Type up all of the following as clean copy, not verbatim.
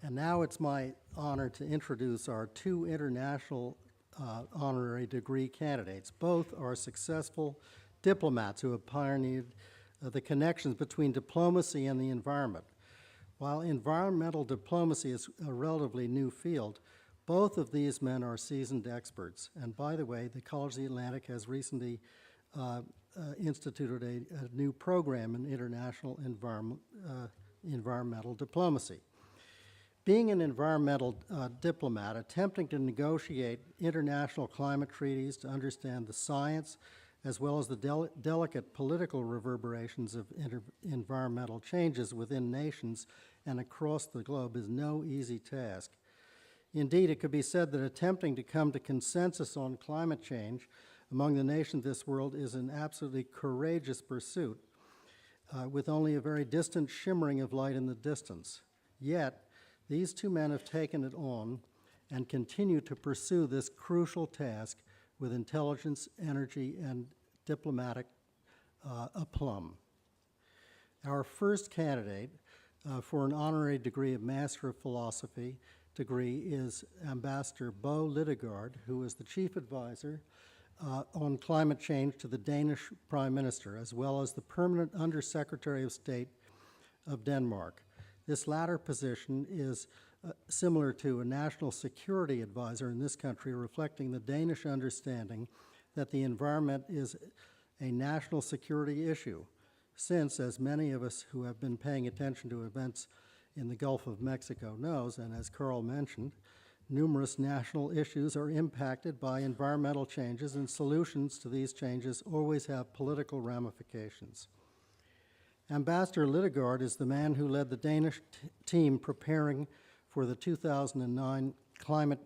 And now it's my honor to introduce our two international honorary degree candidates. Both are successful diplomats who have pioneered the connections between diplomacy and the environment. While environmental diplomacy is a relatively new field, both of these men are seasoned experts. And by the way, the College of the Atlantic has recently instituted a new program in international environmental diplomacy. Being an environmental diplomat, attempting to negotiate international climate treaties to understand the science as well as the delicate political reverberations of environmental changes within nations and across the globe is no easy task. Indeed, it could be said that attempting to come to consensus on climate change among the nations of this world is an absolutely courageous pursuit, with only a very distant shimmering of light in the distance. Yet, these two men have taken it on and continue to pursue this crucial task with intelligence, energy, and diplomatic aplomb. Our first candidate for an honorary degree of Master of Philosophy degree is Ambassador Bo Lidegaard, who is the Chief Advisor on climate change to the Danish Prime Minister, as well as the Permanent Undersecretary of State of Denmark. This latter position is similar to a national security advisor in this country, reflecting the Danish understanding that the environment is a national security issue, since, as many of us who have been paying attention to events in the Gulf of Mexico knows, and as Carl mentioned, numerous national issues are impacted by environmental changes, and solutions to these changes always have political ramifications. Ambassador Lidegaard is the man who led the Danish team preparing for the 2009 climate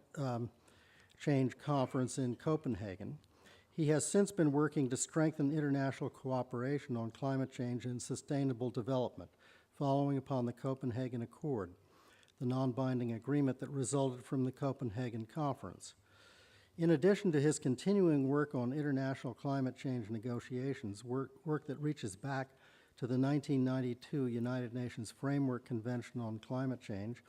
change conference in Copenhagen. He has since been working to strengthen international cooperation on climate change and sustainable development, following upon the Copenhagen Accord, the non-binding agreement that resulted from the Copenhagen Conference. In addition to his continuing work on international climate change negotiations, work that reaches back to the 1992 United Nations Framework Convention on Climate Change,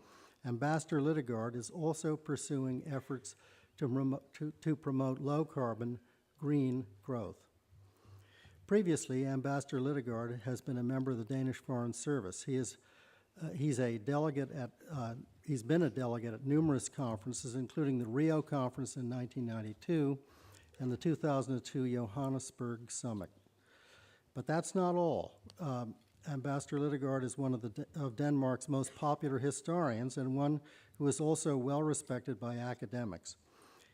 Ambassador Lidegaard is also pursuing efforts to promote low-carbon, green growth. Previously, Ambassador Lidegaard has been a member of the Danish Foreign Service. He's been a delegate at numerous conferences, including the Rio Conference in 1992 and the 2002 Johannesburg Summit. But that's not all. Ambassador Lidegaard is one of Denmark's most popular historians and one who is also well respected by academics.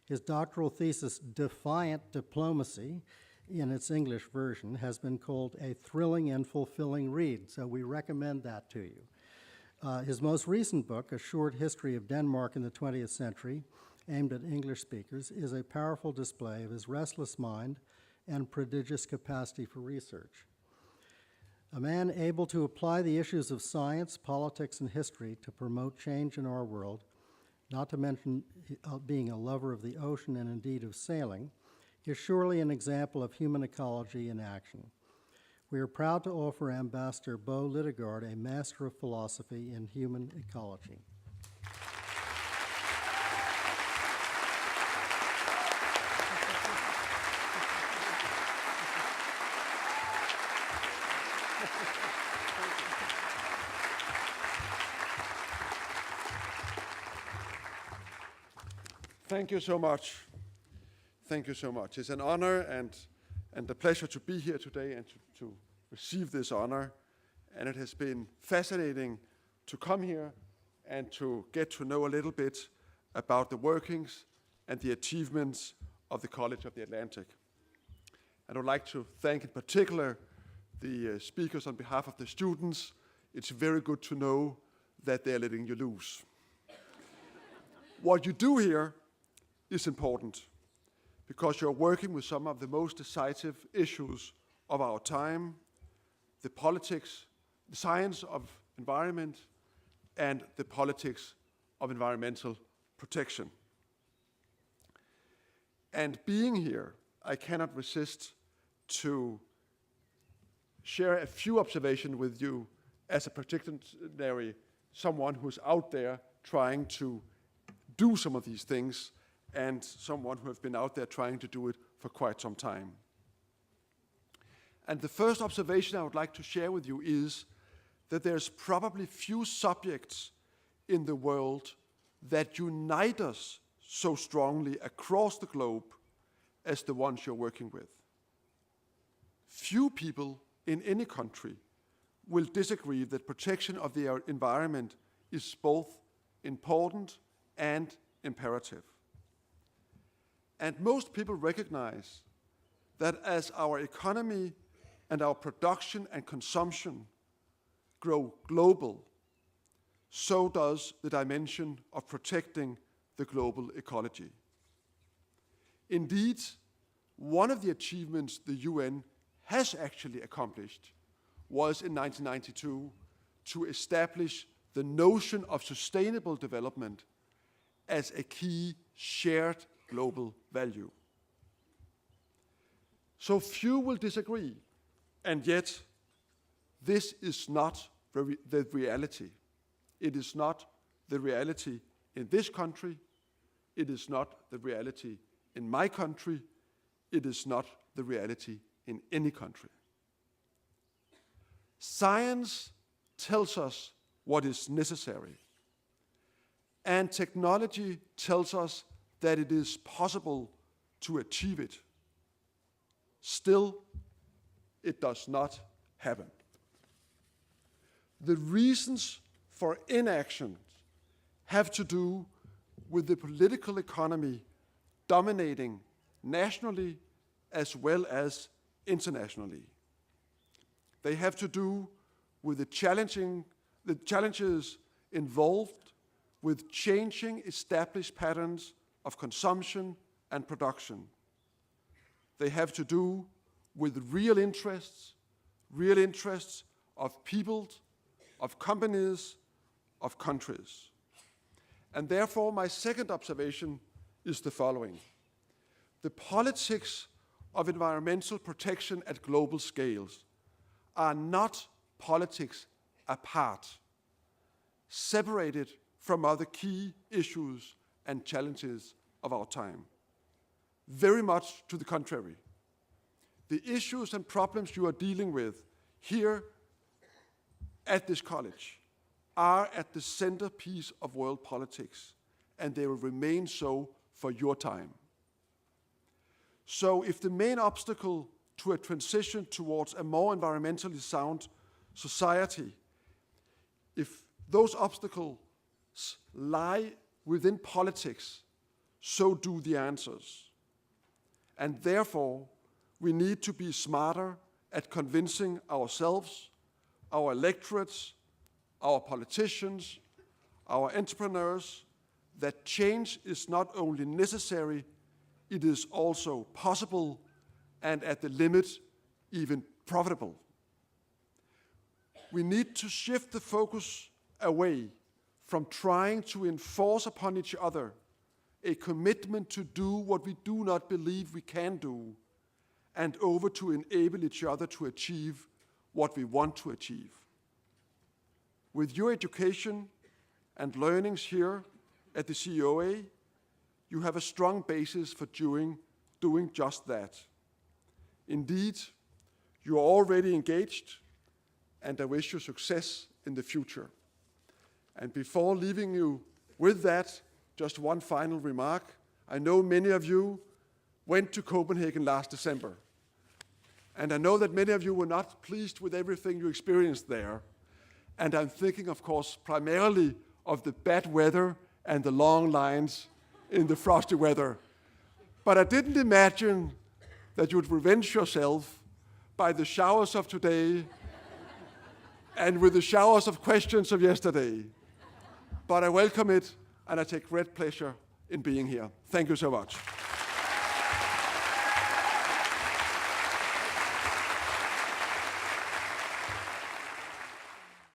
His doctoral thesis, Defiant Diplomacy, in its English version, has been called a thrilling and fulfilling read, so we recommend that to you. His most recent book, A Short History of Denmark in the 20th Century, aimed at English speakers, is a powerful display of his restless mind and prodigious capacity for research. A man able to apply the issues of science, politics, and history to promote change in our world, not to mention being a lover of the ocean and indeed of sailing, is surely an example of human ecology in action. We are proud to offer Ambassador Bo Lidegaard a Master of Philosophy in Human Ecology. Thank you so much. Thank you so much. It's an honor and a pleasure to be here today and to receive this honor. And it has been fascinating to come here and to get to know a little bit about the workings and the achievements of the College of the Atlantic. And I would like to thank in particular the speakers on behalf of the students. It's very good to know that they're letting you loose. What you do here is important because you're working with some of the most decisive issues of our time, the politics, the science of environment, and the politics of environmental protection. And being here, I cannot resist to share a few observations with you as a particularly someone who's out there trying to do some of these things, and someone who have been out there trying to do it for quite some time. And the first observation I would like to share with you is that there's probably few subjects in the world that unite us so strongly across the globe as the ones you're working with. Few people in any country will disagree that protection of the environment is both important and imperative. And most people recognize that as our economy and our production and consumption grow global, so does the dimension of protecting the global ecology. Indeed, one of the achievements the UN has actually accomplished was in 1992 to establish the notion of sustainable development as a key shared global value. So few will disagree, and yet this is not the reality. It is not the reality in this country. It is not the reality in my country. It is not the reality in any country. Science tells us what is necessary, and technology tells us that it is possible to achieve it. Still, it does not happen. The reasons for inaction have to do with the political economy dominating nationally as well as internationally. They have to do with the challenges involved with changing established patterns of consumption and production. They have to do with real interests of people, of companies, of countries. And therefore, my second observation is the following. The politics of environmental protection at global scales are not politics apart, separated from other key issues and challenges of our time. Very much to the contrary. The issues and problems you are dealing with here at this college are at the centerpiece of world politics, and they will remain so for your time. So if the main obstacle to a transition towards a more environmentally sound society, if those obstacles lie within politics, so do the answers. And therefore, we need to be smarter at convincing ourselves, our electorates, our politicians, our entrepreneurs, that change is not only necessary, it is also possible, and at the limit, even profitable. We need to shift the focus away from trying to enforce upon each other a commitment to do what we do not believe we can do, and over to enable each other to achieve what we want to achieve. With your education and learnings here at the COA, you have a strong basis for doing just that. Indeed, you are already engaged, and I wish you success in the future. And before leaving you with that, just one final remark. I know many of you went to Copenhagen last December, and I know that many of you were not pleased with everything you experienced there. And I'm thinking, of course, primarily of the bad weather and the long lines in the frosty weather. But I didn't imagine that you would revenge yourself by the showers of today and with the showers of questions of yesterday. But I welcome it, and I take great pleasure in being here. Thank you so much.